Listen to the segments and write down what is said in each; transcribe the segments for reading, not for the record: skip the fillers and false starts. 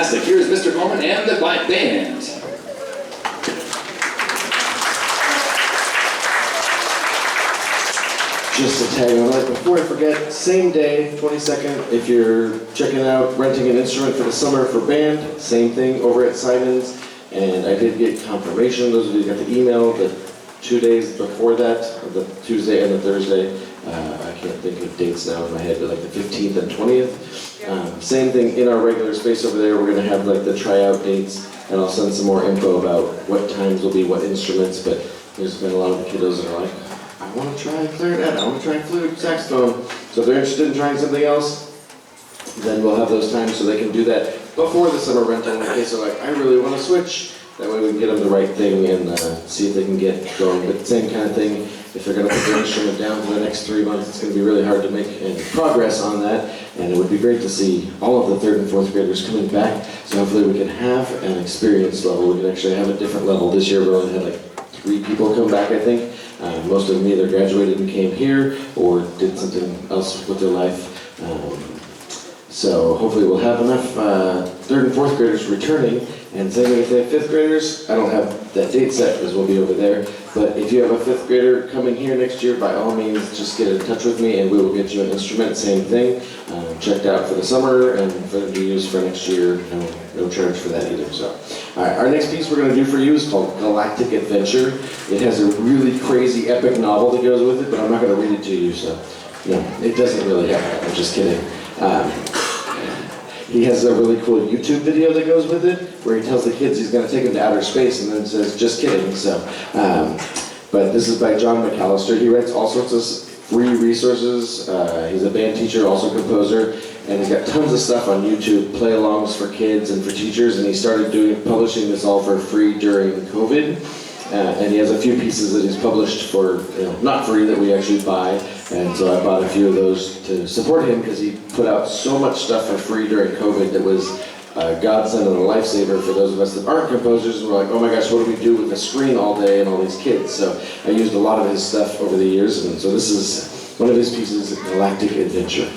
Here's Mr. Bowman and the band. Just a tag on it. Before I forget, same day, 22nd, if you're checking out renting an instrument for the summer for band, same thing over at Simonds. And I did get confirmation, those of you who got the email, that 2 days before that, the Tuesday and the Thursday, I can't think of dates now in my head, but like the 15th and 20th. Same thing in our regular space over there, we're gonna have like the tryout dates, and I'll send some more info about what times will be what instruments, but there's been a lot of the kiddos that are like, I want to try clarinet, I want to try flute, saxophone. So if they're interested in trying something else, then we'll have those times so they can do that before the summer rental in case they're like, I really want to switch. That way we can get them the right thing and see if they can get going. But same kind of thing, if they're going to put their instrument down for the next 3 months, it's going to be really hard to make any progress on that. And it would be great to see all of the 3rd and 4th graders coming back. So hopefully we can have an experience level. We can actually have a different level. This year we only had like 3 people come back, I think. Most of them either graduated and came here or did something else with their life. So hopefully we'll have enough 3rd and 4th graders returning. And same thing if they have 5th graders, I don't have that date set because we'll be over there. But if you have a 5th grader coming here next year, by all means, just get in touch with me and we will get you an instrument, same thing. Checked out for the summer and for them to use for next year, no charge for that either. So, all right, our next piece we're going to do for you is called Galactic Adventure. It has a really crazy epic novel that goes with it, but I'm not going to read it to you, so no, it doesn't really happen. I'm just kidding. He has a really cool YouTube video that goes with it, where he tells the kids he's going to take them to outer space, and then says, just kidding. So, but this is by John McAllister. He writes all sorts of free resources. He's a band teacher, also composer, and he's got tons of stuff on YouTube, play-alongs for kids and for teachers, and he started publishing this all for free during COVID. And he has a few pieces that he's published for, not free, that we actually buy. And so I bought a few of those to support him because he put out so much stuff for free during COVID that was a godsend and a lifesaver for those of us that aren't composers. And we're like, oh my gosh, what do we do with a screen all day and all these kids? So I used a lot of his stuff over the years. And so this is one of his pieces, Galactic Adventure.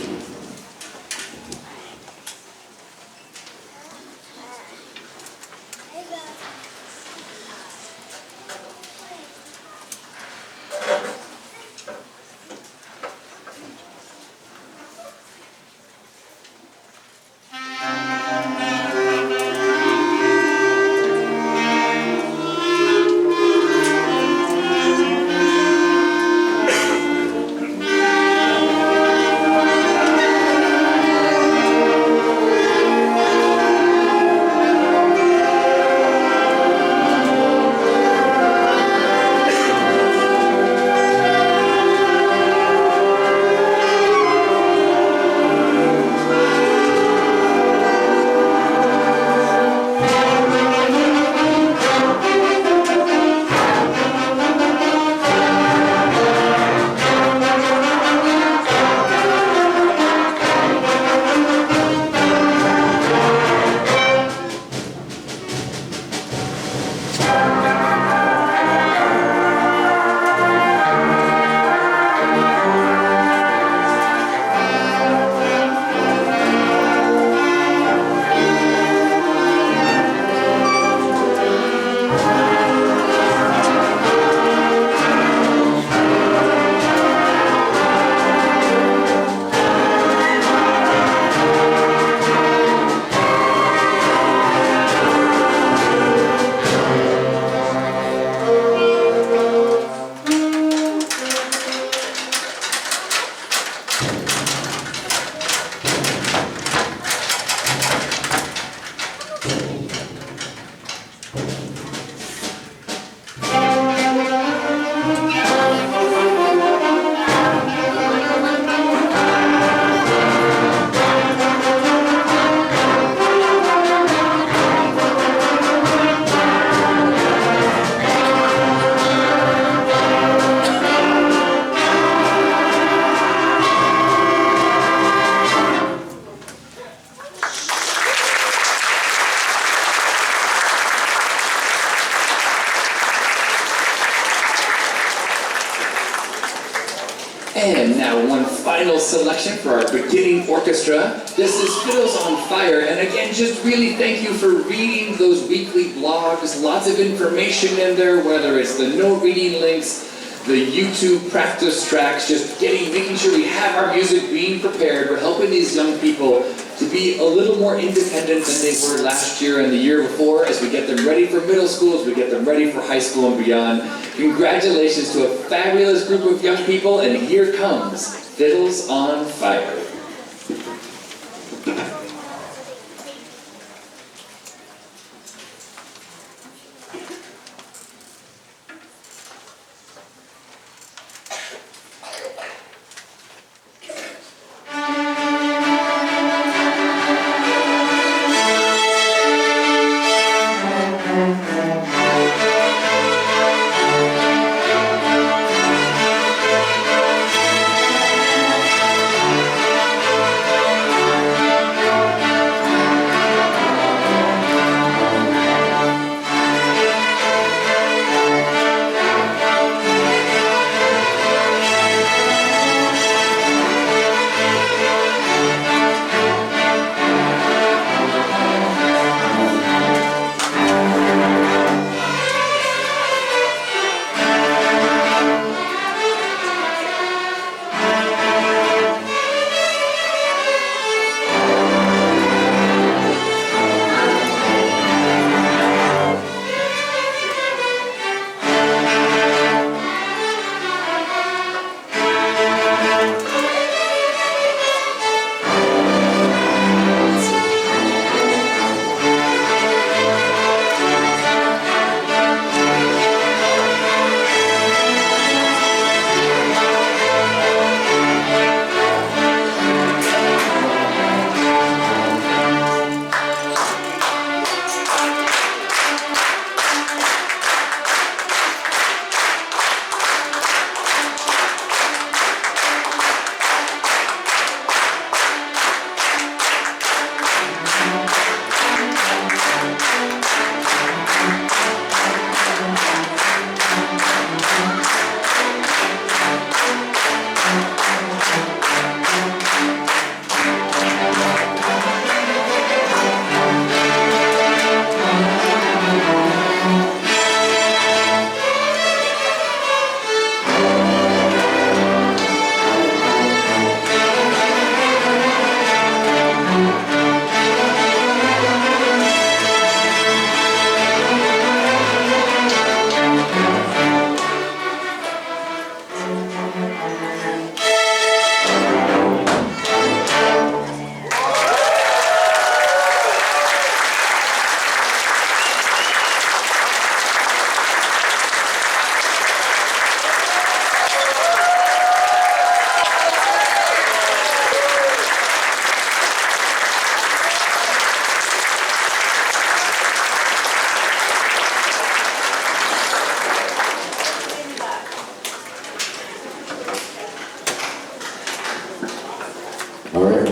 And now one final final selection for our beginning orchestra. This is Fiddles on Fire, and again, just really thank you for reading those weekly blogs. Lots of information in there, whether it's the note reading links, the YouTube practice tracks, just making sure we have our music being prepared. We're helping these young people to be a little more independent than they were last year and the year before as we get them ready for middle school, as we get them ready for high school and beyond. Congratulations to a fabulous group of young people, and here comes Fiddles on Fire.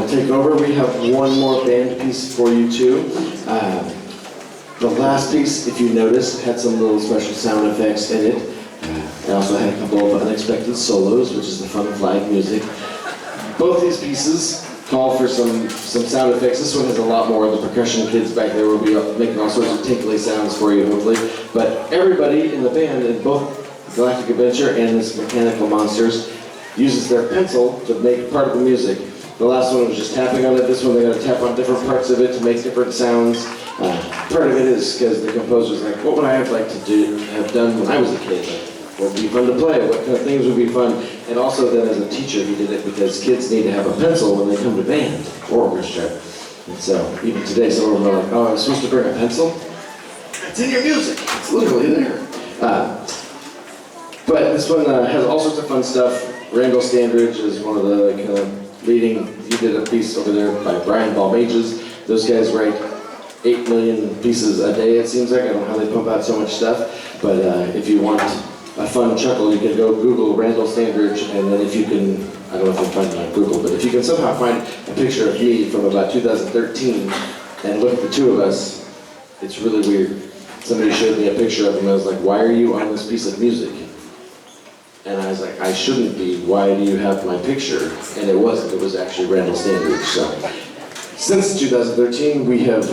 Take over. We have one more band piece for you too. The last piece, if you noticed, had some little special sound effects in it. It also had a couple of unexpected solos, which is the fun flag music. Both these pieces call for some sound effects. This one has a lot more. The percussion kids back there will be making all sorts of tinkly sounds for you, hopefully. But everybody in the band, in both Galactic Adventure and this Mechanical Monsters, uses their pencil to make part of the music. The last one was just tapping on it. This one, they got to tap on different parts of it to make different sounds. Part of it is because the composer's like, what would I have liked to have done when I was a kid? Like, what would be fun to play? What kind of things would be fun? And also then as a teacher, he did it because kids need to have a pencil when they come to band or orchestra. And so even today, some of them are like, oh, I was supposed to bring a pencil? It's in your music. It's literally there. But this one has all sorts of fun stuff. Randall Standridge is one of the kind of leading, he did a piece over there by Brian Balmages. Those guys write 8 million pieces a day, it seems like. I don't know how they pump out so much stuff. But if you want a fun chuckle, you can go Google Randall Standridge, and then if you can, I don't know if you can find it on Google, but if you can somehow find a picture of me from about 2013 and look at the two of us, it's really weird. Somebody showed me a picture of him and I was like, why are you on this piece of music? And I was like, I shouldn't be. Why do you have my picture? And it wasn't. It was actually Randall Standridge. So since 2013, we have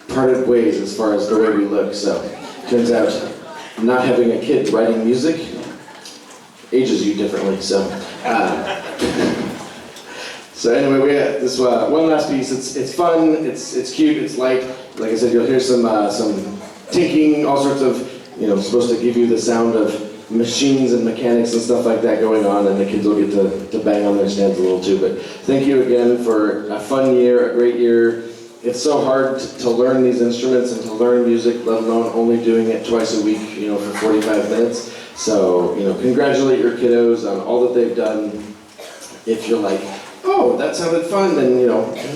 parted ways as far as the way we look. So turns out not having a kid writing music ages you differently. So so anyway, we got this one last piece. It's fun. It's cute. It's light. Like I said, you'll hear some tinking, all sorts of, supposed to give you the sound of machines and mechanics and stuff like that going on, and the kids will get to bang on their stands a little too. But thank you again for a fun year, a great year. It's so hard to learn these instruments and to learn music, let alone only doing it twice a week, for 45 minutes. So, congratulate your kiddos on all that they've done. If you're like, oh, that sounded fun, then, in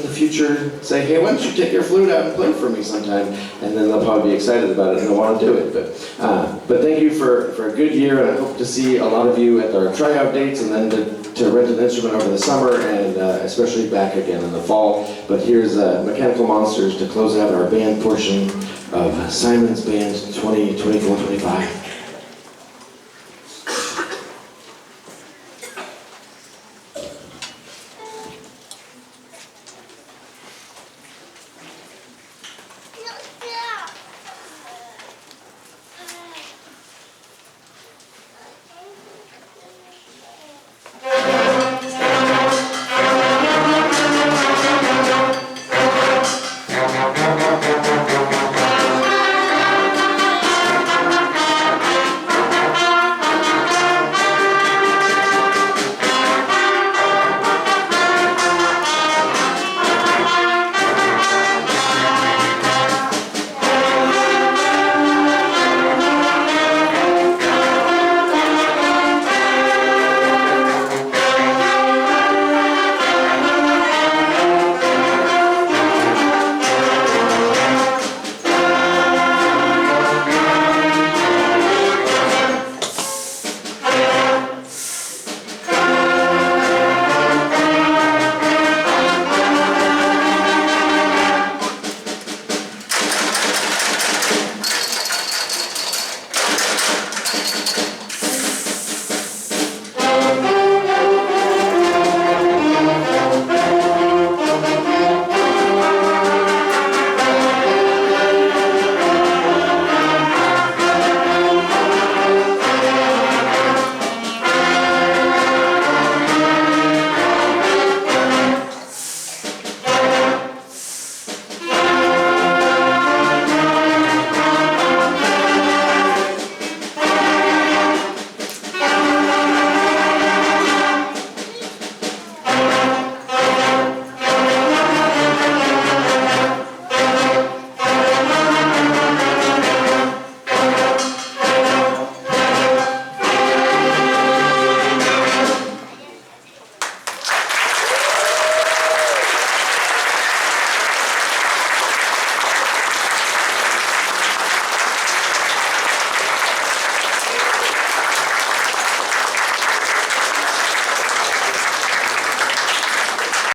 the future, say, hey, why don't you take your flute out and play for me sometime? And then they'll probably be excited about it and they'll want to do it. But thank you for a good year, and I hope to see a lot of you at our tryout dates, and then to rent an instrument over the summer, and especially back again in the fall. But here's Mechanical Monsters to close out our band portion of Simonds Band 2024-25.